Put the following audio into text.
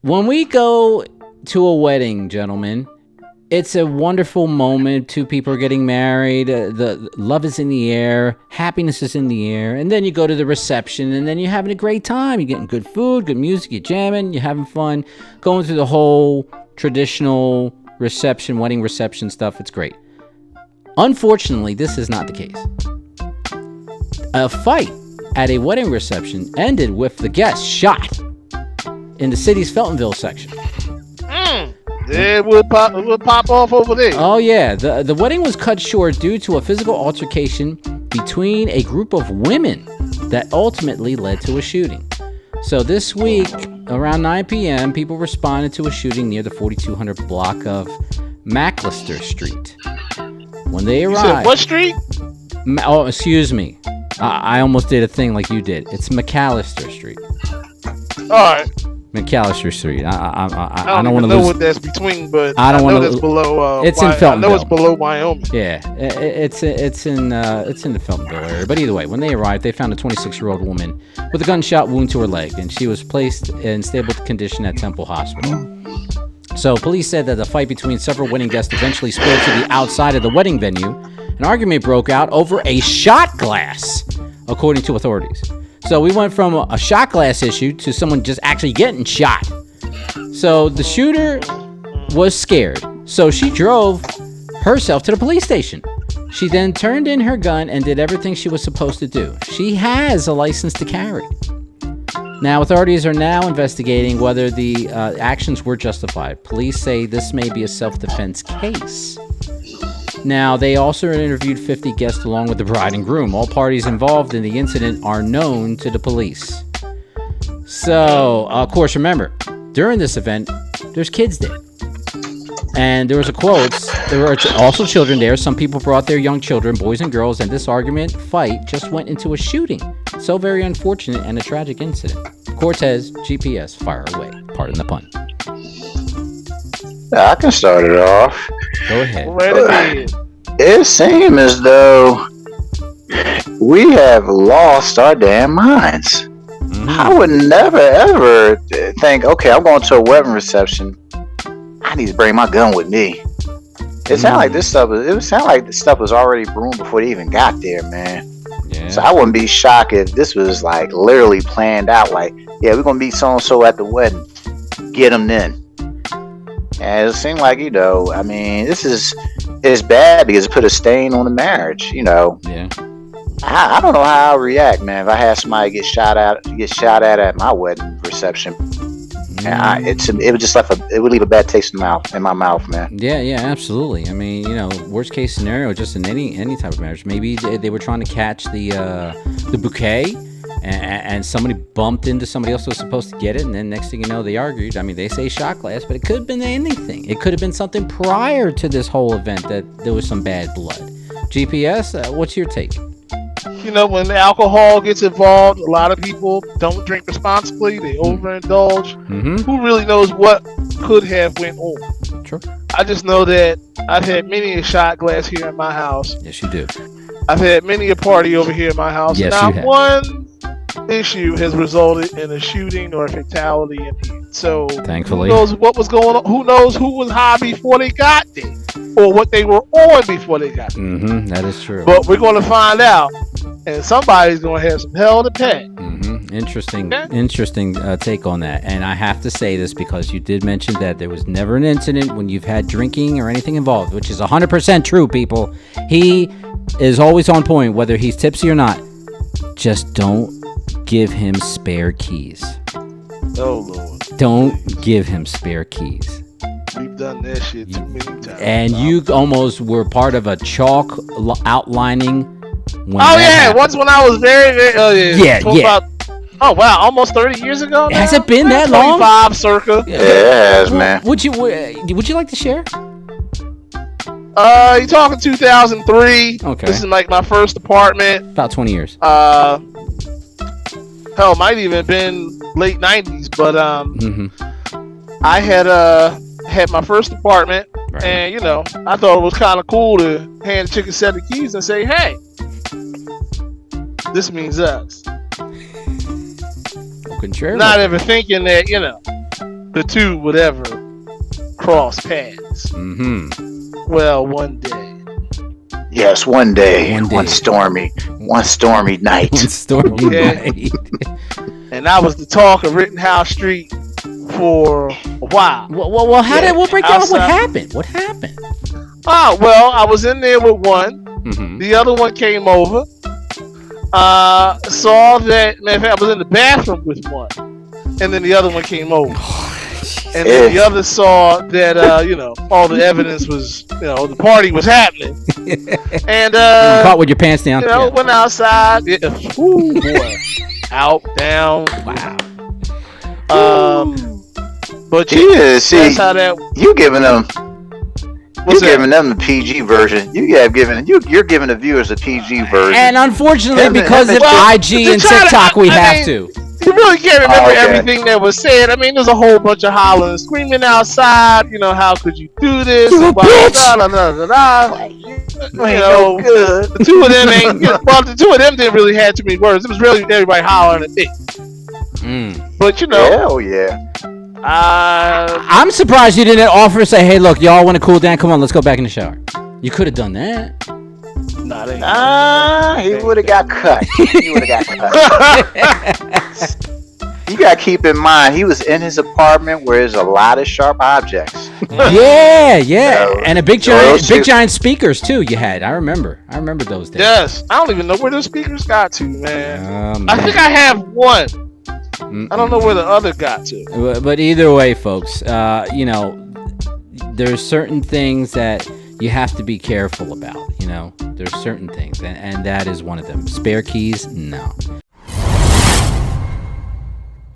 When we go to a wedding, gentlemen, it's a wonderful moment. Two people are getting married. The love is in the air. Happiness is in the air. And then you go to the reception, and then you're having a great time. You're getting good food, good music. You're jamming. You're having fun. Going through the whole traditional reception, wedding reception stuff. It's great. Unfortunately, this is not the case. A fight at a wedding reception ended with the guest shot in the city's Feltonville section. It would pop off over there. Oh, yeah. The wedding was cut short due to a physical altercation between a group of women that ultimately led to a shooting. So this week, around 9 p.m., people responded to a shooting near the 4200 block of McAllister Street. When they arrived... You said what street? Oh, excuse me. I almost did a thing like you did. It's McAllister Street. All right. McAllister Street. I don't want to know what that's between, but I don't want to. That's below. It's in Feltonville. I know it's below Wyoming. Yeah, it's in the Feltonville area. But either way, when they arrived, they found a 26-year-old woman with a gunshot wound to her leg, and she was placed in stable condition at Temple Hospital. So police said that the fight between several wedding guests eventually spilled to the outside of the wedding venue. An argument broke out over a shot glass, according to authorities. So we went from a shot glass issue to someone just actually getting shot. So the shooter was scared. So she drove herself to the police station. She then turned in her gun and did everything she was supposed to do. She has a license to carry. Now, authorities are now investigating whether the actions were justified. Police say this may be a self-defense case. Now, they also interviewed 50 guests along with the bride and groom. All parties involved in the incident are known to the police. So, of course, remember, during this event, there's kids there. And there was a quote, there were also children there. Some people brought their young children, boys and girls, and this fight just went into a shooting. So very unfortunate and a tragic incident. Cortez, GPS, fire away. Pardon the pun. I can start it off. Go ahead. It seems as though we have lost our damn minds. Mm-hmm. I would never ever think, okay, I'm going to a wedding reception. I need to bring my gun with me. It sounded like this stuff was already brewing before they even got there, man. Yeah. So I wouldn't be shocked if this was like literally planned out. Like, yeah, we're gonna meet so and so at the wedding. Get them then. And it seemed like, I mean, it's bad because it put a stain on the marriage. Yeah. I don't know how I'll react, man, if I had somebody get shot at my wedding reception. And it would just it would leave a bad taste in my mouth, man. Yeah, absolutely. I mean, worst case scenario, just in any type of marriage, maybe they were trying to catch the bouquet, and somebody bumped into somebody else who was supposed to get it, and then next thing you know, they argued. I mean, they say shot glass, but it could have been anything. It could have been something prior to this whole event that there was some bad blood. GPS, what's your take? When alcohol gets involved, a lot of people don't drink responsibly. They overindulge. Mm-hmm. Who really knows what could have went on? True. I just know that I've had many a shot glass here at my house. Yes, you do. I've had many a party over here at my house. Yes, not you have. One issue has resulted in a shooting or a fatality in here. So, thankfully, who knows what was going on? Who knows who was high before they got there, or what they were on before they got there? Mm-hmm. That is true. But we're going to find out, and somebody's going to have some hell to pay. Mm-hmm. Interesting take on that. And I have to say this because you did mention that there was never an incident when you've had drinking or anything involved, which is 100% true, people. He is always on point, whether he's tipsy or not. Just don't give him spare keys. Oh, Lord. Don't give him spare keys. We've done that shit too many times. And you almost were part of a chalk outlining. Once when I was very yeah. About, oh wow, almost 30 years ago. Has it been that long? 25 circa. Yeah, it has, man. Would you like to share? You talking 2003? Okay. This is like my first apartment. About 20 years. Hell, might even been late 90s, but I had my first apartment, right. And I thought it was kind of cool to hand a chick a set of keys and say, "Hey, this means us." Contrary. Not ever thinking that the two would ever cross paths. Mm-hmm. Well, one day. Yes, one day. One stormy night. One stormy night. And I was the talk of Rittenhouse Street for a while. Well, we'll break down what happened. What happened? Oh, well, I was in there with one. Mm-hmm. The other one came over. Saw that, matter of fact, I was in the bathroom with one. And then the other one came over. And then the other saw that, all the evidence was, the party was happening. And, you caught with your pants down. Went outside. Ooh, boy. Out, down. Wow. But yeah, see, that's how that. You giving them. What's You're that? giving them the PG version. You're giving the viewers the PG version. And unfortunately, because of IG and TikTok, we have to. You really can't remember everything that was said. I mean, there's a whole bunch of hollering and screaming outside. How could you do this? You a bitch! Good. The two of them ain't. Well, the two of them didn't really have too many words. It was really everybody hollering at me. But hell yeah. I'm surprised you didn't offer to say, "Hey, look, y'all want to cool down? Come on, let's go back in the shower." You could have done that. He would have got cut. You got to keep in mind, he was in his apartment where there's a lot of sharp objects. Yeah. And a big giant speakers too. You had. I remember those days. Yes. I don't even know where the speakers got to, man. I think I have one. I don't know where the other got to. But either way, folks, there's certain things that you have to be careful about. There's certain things, and that is one of them. Spare keys, no.